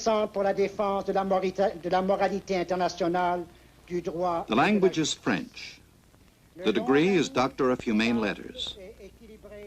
pour la défense de la moralité internationale, du droit. The language is French. The degree is Doctor of Humane Letters.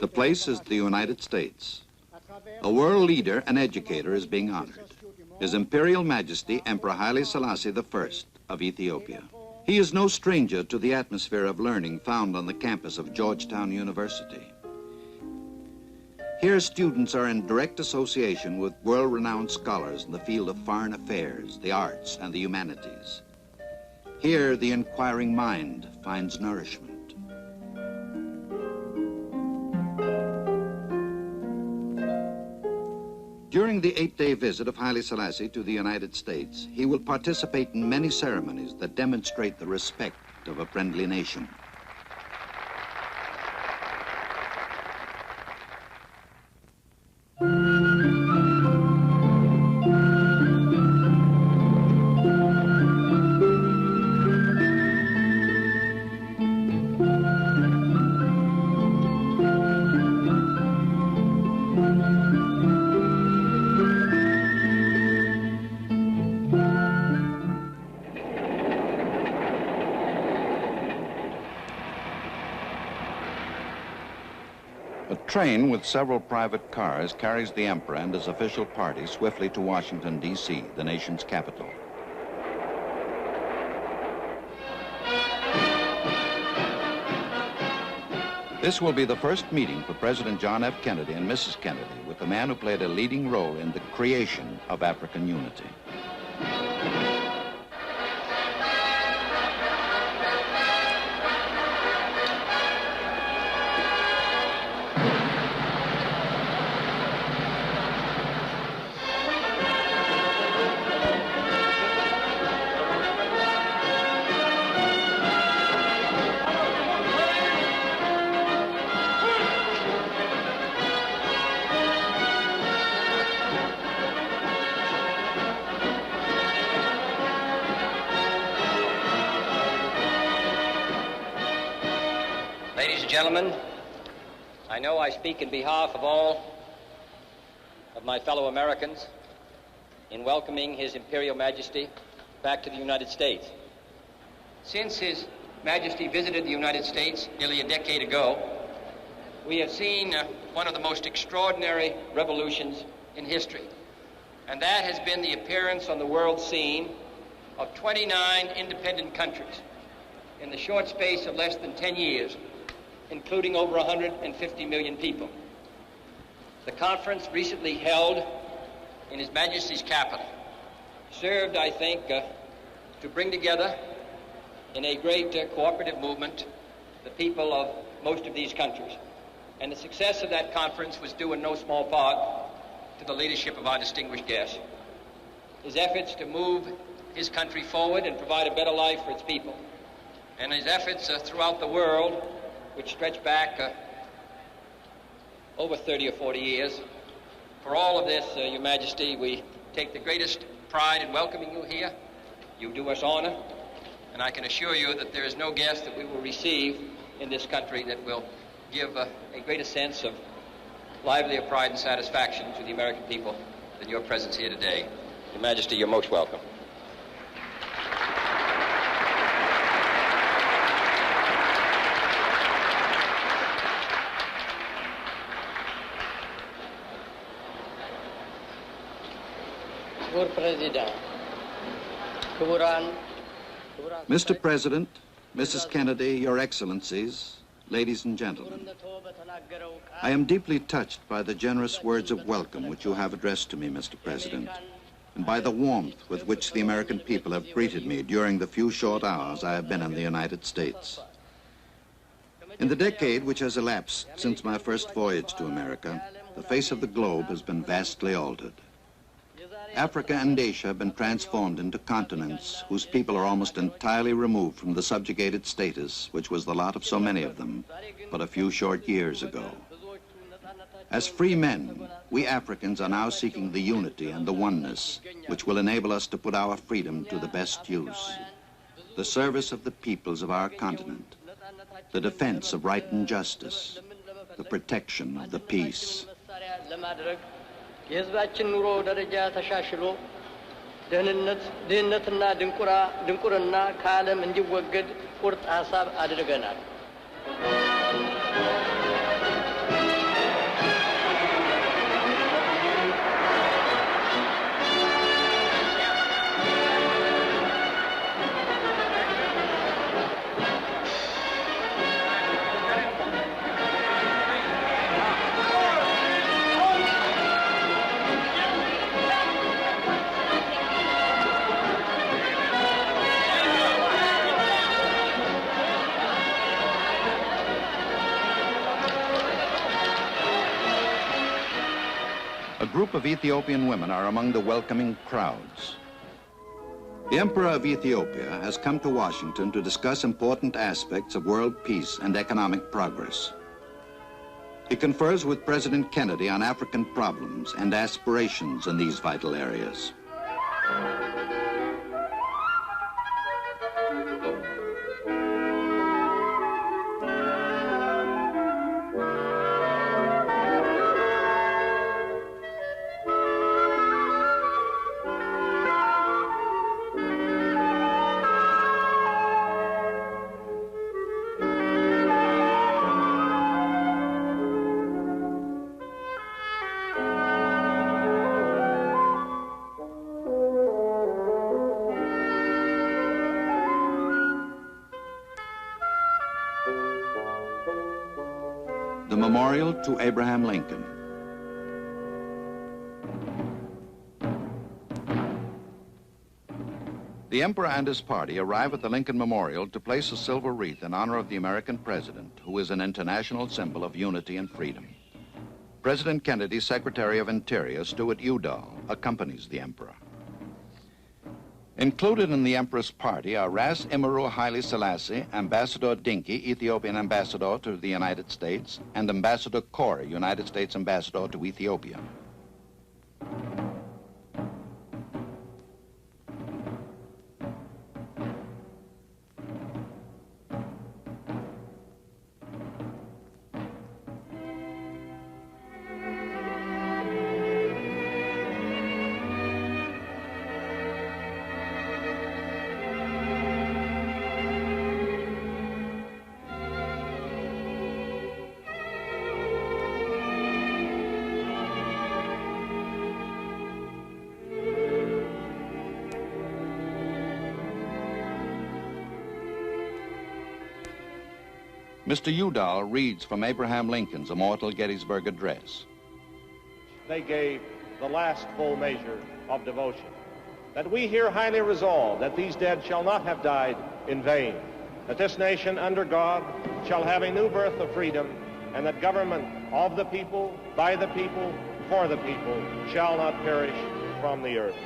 The place is the United States. A world leader and educator is being honored. His Imperial Majesty Emperor Haile Selassie I of Ethiopia. He is no stranger to the atmosphere of learning found on the campus of Georgetown University. Here, students are in direct association with world-renowned scholars in the field of foreign affairs, the arts, and the humanities. Here, the inquiring mind finds nourishment. During the 8-day visit of Haile Selassie to the United States, he will participate in many ceremonies that demonstrate the respect of a friendly nation. A train with several private cars carries the Emperor and his official party swiftly to Washington, D.C., the nation's capital. This will be the first meeting for President John F. Kennedy and Mrs. Kennedy with the man who played a leading role in the creation of African unity. Ladies and gentlemen, I know I speak in behalf of all of my fellow Americans in welcoming His Imperial Majesty back to the United States. Since His Majesty visited the United States nearly a decade ago, we have seen one of the most extraordinary revolutions in history, and that has been the appearance on the world scene of 29 independent countries in the short space of less than 10 years, including over 150 million people. The conference recently held in His Majesty's capital served, I think, to bring together in a great cooperative movement the people of most of these countries. And the success of that conference was due in no small part to the leadership of our distinguished guest. His efforts to move his country forward and provide a better life for its people, and his efforts throughout the world, which stretch back over 30 or 40 years. For all of this, Your Majesty, we take the greatest pride in welcoming you here. You do us honor, and I can assure you that there is no guest that we will receive in this country that will give a greater sense of livelier pride and satisfaction to the American people than your presence here today. Your Majesty, you're most welcome. Mr. President, Mrs. Kennedy, Your Excellencies, ladies and gentlemen, I am deeply touched by the generous words of welcome which you have addressed to me, Mr. President, and by the warmth with which the American people have greeted me during the few short hours I have been in the United States. In the decade which has elapsed since my first voyage to America, the face of the globe has been vastly altered. Africa and Asia have been transformed into continents whose people are almost entirely removed from the subjugated status which was the lot of so many of them but a few short years ago. As free men, we Africans are now seeking the unity and the oneness which will enable us to put our freedom to the best use. The service of the peoples of our continent, the defense of right and justice, the protection of the peace. የህዝባችን ኑሮ ደረጃ ተሻሽሎ ድህነትና ድንቁርና ከዓለም እንዲወገድ ቁርጥ ሀሳብ አድርገናል። A group of Ethiopian women are among the welcoming crowds. The Emperor of Ethiopia has come to Washington to discuss important aspects of world peace and economic progress. He confers with President Kennedy on African problems and aspirations in these vital areas. The Memorial to Abraham Lincoln. The Emperor and his party arrive at the Lincoln Memorial to place a silver wreath in honor of the American president, who is an international symbol of unity and freedom. President Kennedy's Secretary of Interior, Stuart Udall, accompanies the Emperor. Included in the Emperor's party are Ras Imru Haile Selassie, Ambassador Dinky, Ethiopian Ambassador to the United States, and Ambassador Corey, United States Ambassador to Ethiopia. Mr. Udall reads from Abraham Lincoln's immortal Gettysburg Address. They gave the last full measure of devotion. That we here highly resolve that these dead shall not have died in vain, that this nation under God shall have a new birth of freedom, and that government of the people, by the people, for the people, shall not perish from the earth.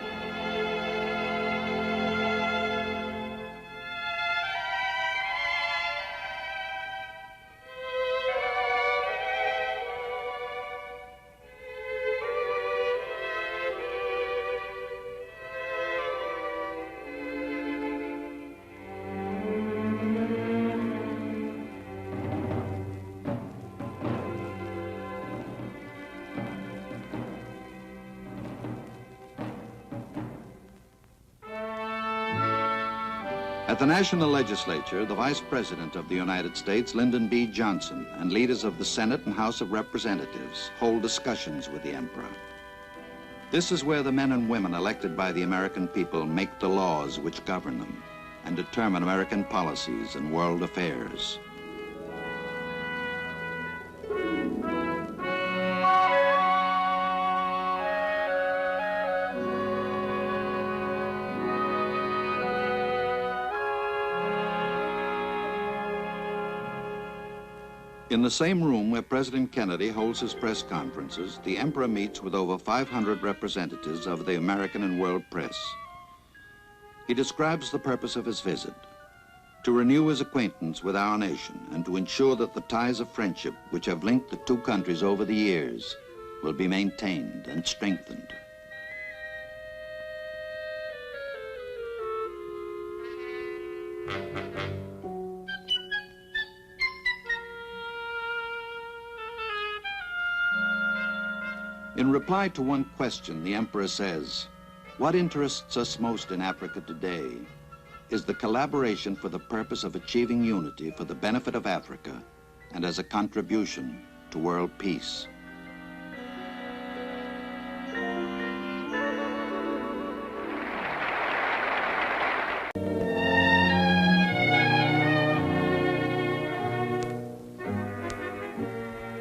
At the National Legislature, the Vice President of the United States, Lyndon B. Johnson, and leaders of the Senate and House of Representatives hold discussions with the Emperor. This is where the men and women elected by the American people make the laws which govern them and determine American policies and world affairs. In the same room where President Kennedy holds his press conferences, the Emperor meets with over 500 representatives of the American and world press. He describes the purpose of his visit: to renew his acquaintance with our nation and to ensure that the ties of friendship which have linked the two countries over the years will be maintained and strengthened. In reply to one question, the Emperor says, What interests us most in Africa today is the collaboration for the purpose of achieving unity for the benefit of Africa and as a contribution to world peace.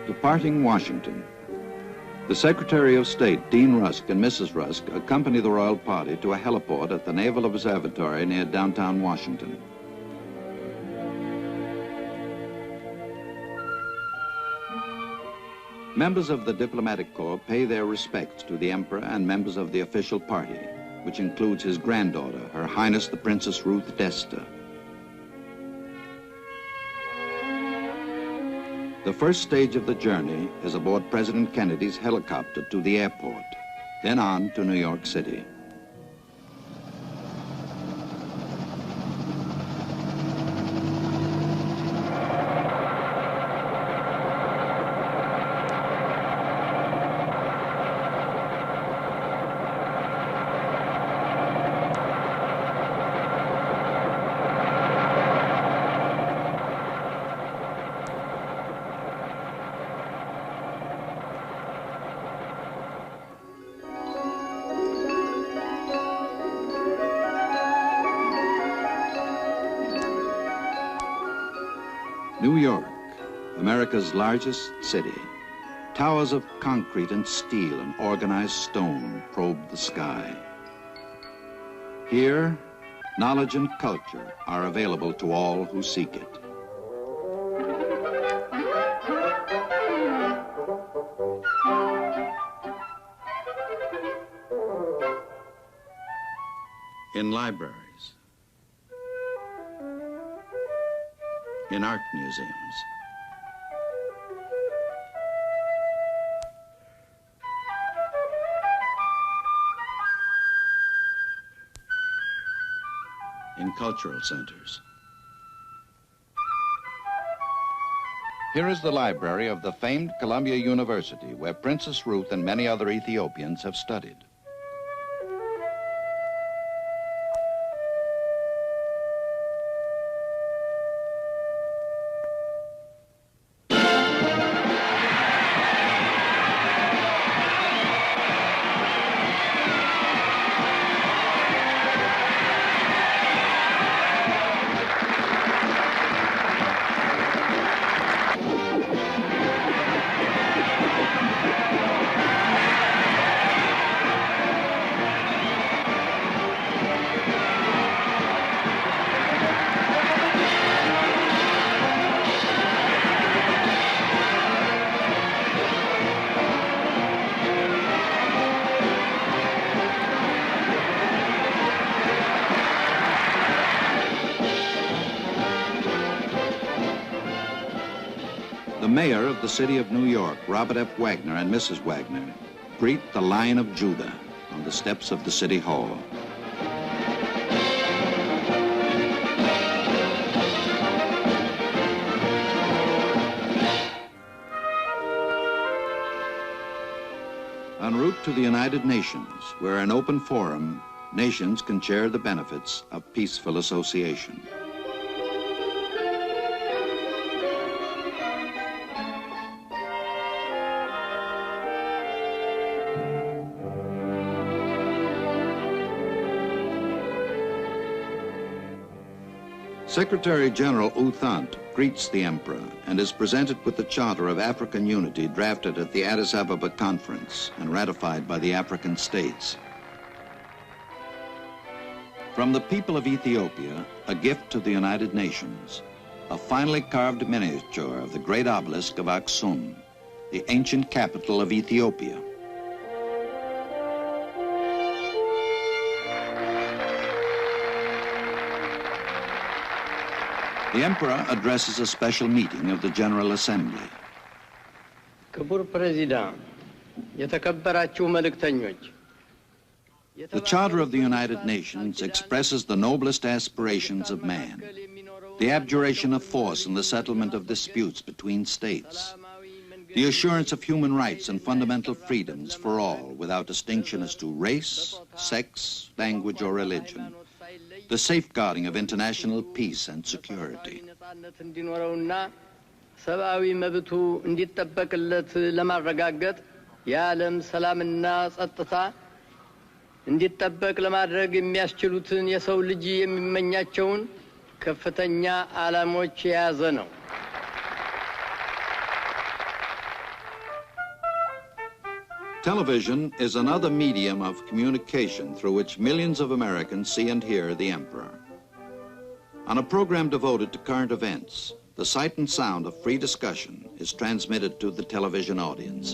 Departing Washington, the Secretary of State, Dean Rusk, and Mrs. Rusk accompany the royal party to a heliport at the Naval Observatory near downtown Washington. Members of the diplomatic corps pay their respects to the Emperor and members of the official party, which includes his granddaughter, Her Highness the Princess Ruth d'Este. The first stage of the journey is aboard President Kennedy's helicopter to the airport, then on to New York City. New York, America's largest city. Towers of concrete and steel and organized stone probe the sky. Here, knowledge and culture are available to all who seek it. In libraries, in art museums, in cultural centers. Here is the library of the famed Columbia University, where Princess Ruth and many other Ethiopians have studied. The mayor of the city of New York, Robert F. Wagner, and Mrs. Wagner greet the Lion of Judah on the steps of the City Hall. En route to the United Nations, where an open forum, nations can share the benefits of peaceful association. Secretary General U Thant greets the Emperor and is presented with the Charter of African Unity drafted at the Addis Ababa Conference and ratified by the African states. From the people of Ethiopia, a gift to the United Nations, a finely carved miniature of the great obelisk of Aksum, the ancient capital of Ethiopia. The Emperor addresses a special meeting of the General Assembly. ክቡር ፕሬዚዳንት፣ የተከበራችሁ መልእክተኞች፣ The Charter of the United Nations expresses the noblest aspirations of man, the abjuration of force in the settlement of disputes between states, The assurance of human rights and fundamental freedoms for all without distinction as to race, sex, language, or religion. The safeguarding of international peace and security. ሰብአዊ መብቱ እንዲጠበቅለት ለማረጋገጥ የዓለም ሰላምና ጸጥታ እንዲጠበቅ ለማድረግ የሚያስችሉትን የሰው ልጅ የሚመኛቸውን ከፍተኛ ዓላማዎች የያዘ ነው። Television is another medium of communication through which millions of Americans see and hear the Emperor. On a program devoted to current events, the sight and sound of free discussion is transmitted to the television audience.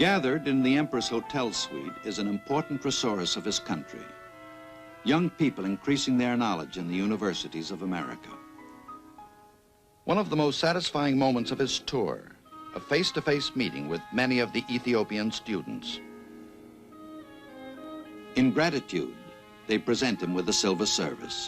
Gathered in the Emperor's hotel suite is an important resource of his country. Young people increasing their knowledge in the universities of America. One of the most satisfying moments of his tour, a face-to-face meeting with many of the Ethiopian students. In gratitude, they present him with a silver service.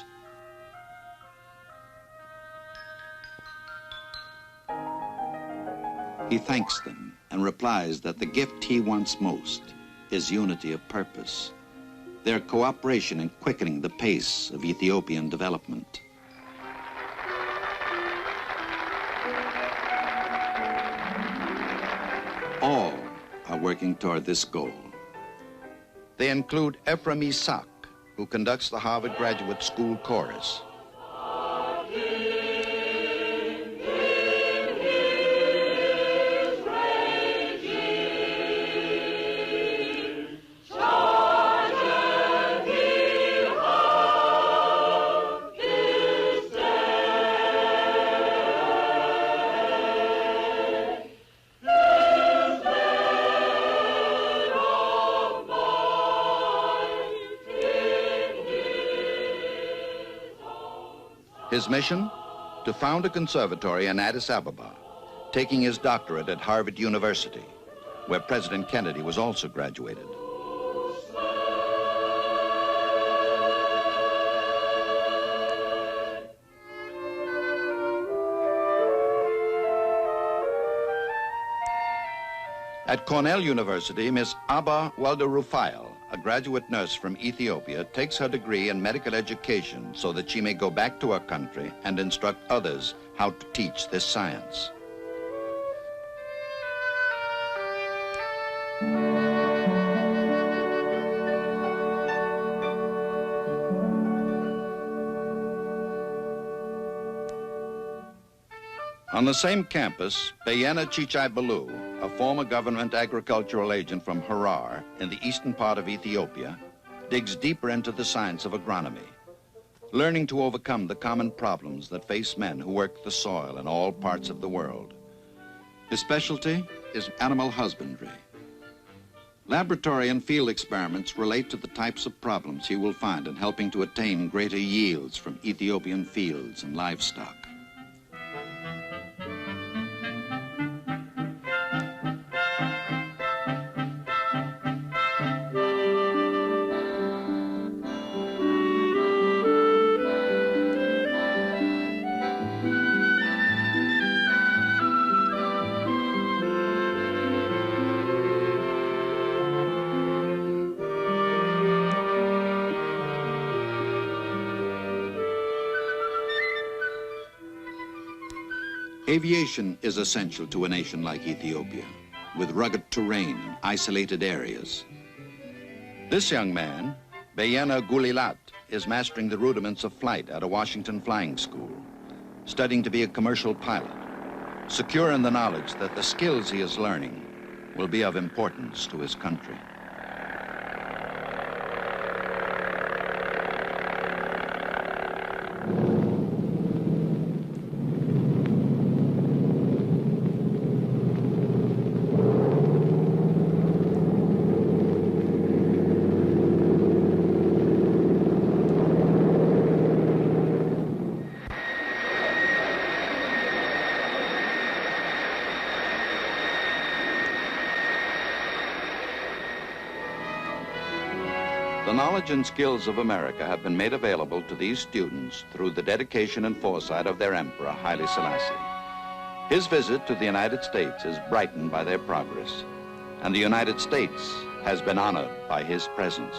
He thanks them and replies that the gift he wants most is unity of purpose, their cooperation in quickening the pace of Ethiopian development. All are working toward this goal. They include Ephraim Isaac, who conducts the Harvard Graduate School Chorus. His mission? To found a conservatory in Addis Ababa, taking his doctorate at Harvard University, where President Kennedy was also graduated. At Cornell University, Miss Abba Walda Rufael, a graduate nurse from Ethiopia, takes her degree in medical education so that she may go back to her country and instruct others how to teach this science. On the same campus, Bayena Chichai Balu, a former government agricultural agent from Harar in the eastern part of Ethiopia, digs deeper into the science of agronomy, learning to overcome the common problems that face men who work the soil in all parts of the world. His specialty is animal husbandry. Laboratory and field experiments relate to the types of problems he will find in helping to attain greater yields from Ethiopian fields and livestock. Aviation is essential to a nation like Ethiopia, with rugged terrain and isolated areas. This young man, Bayena Gulilat, is mastering the rudiments of flight at a Washington flying school, studying to be a commercial pilot, secure in the knowledge that the skills he is learning will be of importance to his country. The knowledge and skills of America have been made available to these students through the dedication and foresight of their Emperor, Haile Selassie. His visit to the United States is brightened by their progress, and the United States has been honored by his presence.